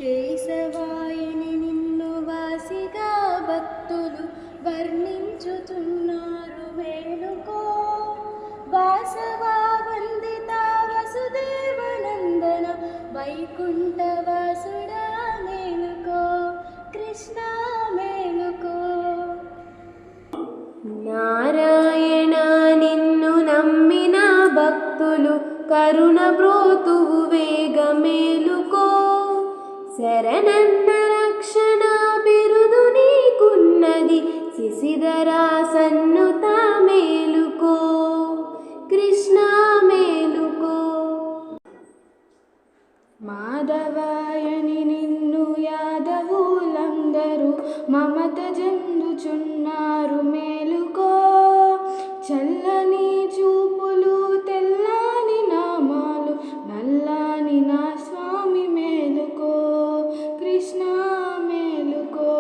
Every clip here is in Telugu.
కేశవాయని నిన్ను వాసిగా భక్తులు వర్ణించుతున్నారు మేలుకో. వాసవా వందిత వసుదేవనందన వైకుంఠవాసుడా మేలుకో. కృష్ణ మేలుకో. నారాయణ నిన్ను నమ్మిన భక్తులు కరుణ బ్రోతువు వేగ మేలుకో. శరణన్న రక్షణ బిరుదు నీకున్నది శశిధరా సన్నుత మేలుకో. కృష్ణ మేలుకో. మాధవాయని నిన్ను యాదవులందరూ మమత జందుచున్నారు మేలుకో. చల్లని చూపులు తెల్లని నామాలు నల్లని నా స్వామి మేలుకో. కృష్ణ మేలుకో.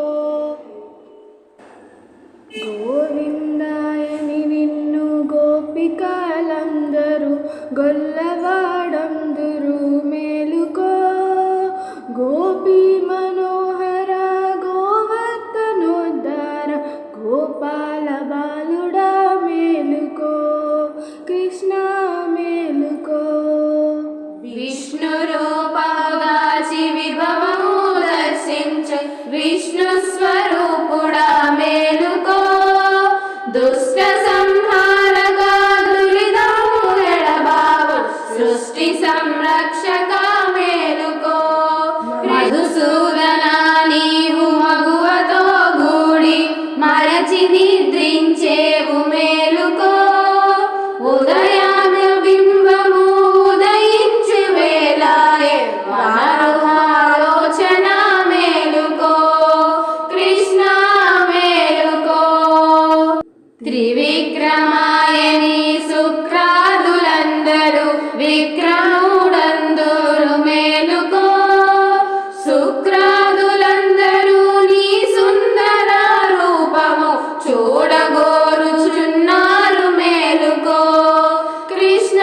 గోవిందాయని నిన్ను గోపికలందరూ గొల్లవాడందురు మేలుకో. గోపీ మనోహర గోవర్ధనోద్ధార గోపాల బాలుడా మేలుకో. కృష్ణ మేలుకో. విష్ణు రూపముగాచి విభవము దర్శించు విష్ణు స్వరూపుడా మేలుకో. దుష్ట సంహారగా దురితము ఎడబావు సృష్టి సంరక్షక మేలుకో. మధుసూదన నీవు మగువతో గూడి మరచి నిద్రించేవు మేలుకో. ఉదయాన బింబము ఉదయించు వేళాయే మనోహాలోచన మేలుకో. కృష్ణ మేలుకో. త్రివిక్రమాయని శుక్రాదులందరూ విక్రముడందురు మేలుకో. శుక్రాదులందరూ నీ సుందర రూపము చూడగోరుచున్నారు మేలుకో. కృష్ణ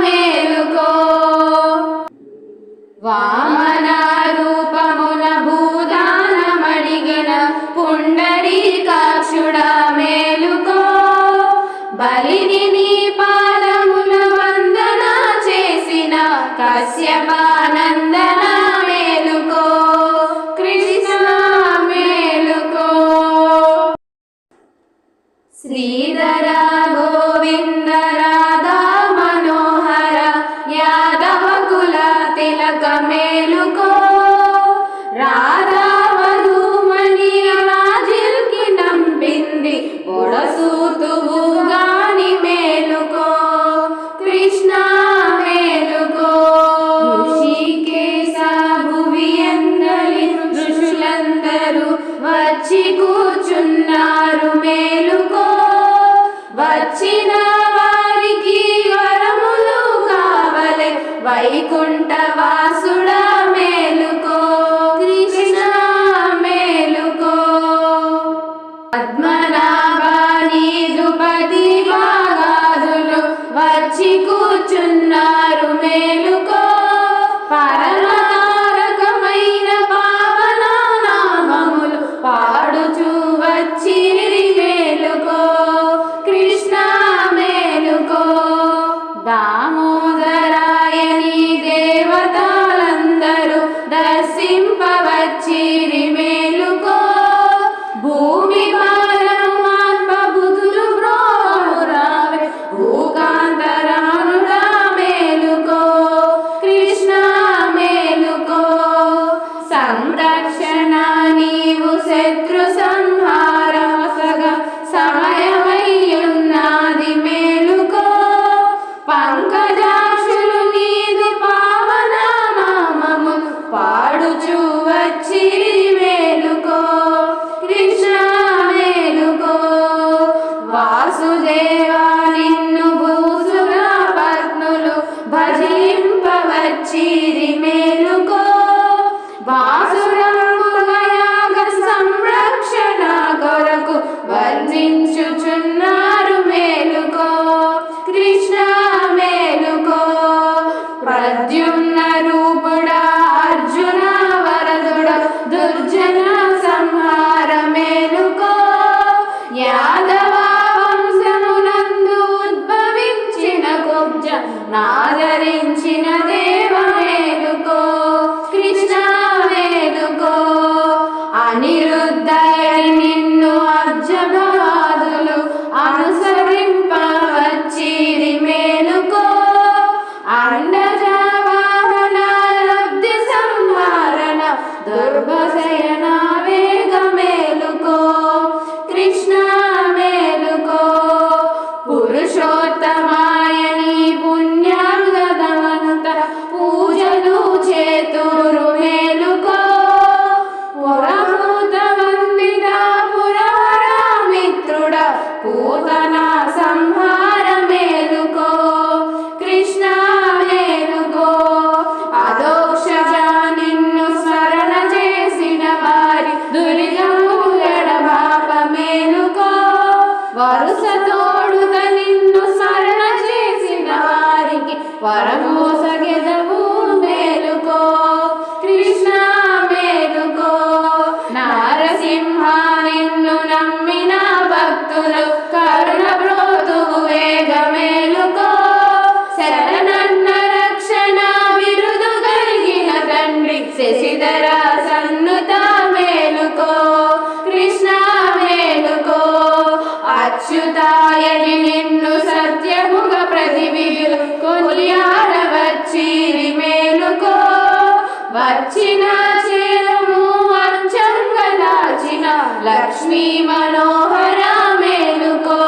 మేలుకో. వామన రూపమున భూదానమడిగిన పుండరీకాక్షుడా మేలుకో. బలిని నీ పాదముల వందన చేసిన కశ్యపానందన మేలుకో. కృష్ణ మేలుకో. శ్రీధర గోవింద రాధా మనోహర యాదవ కుల తిలక మేలుకో. రాధా వధూమణి రాజిల్కి నంపింది ఒడసూతువు గాని మేలుకో. కృష్ణ మేలుకో. ఋషికేశ భువి అందలి ఋషులందరూ వచ్చి కూర్చున్నారు మేలుకో. వచ్చిన వారికి వరములు కావలే వైకుంఠవాసుడా మేలు వచ్చిన చేరుము వంచంగ దాచిన లక్ష్మీ మనోహర మేలుకో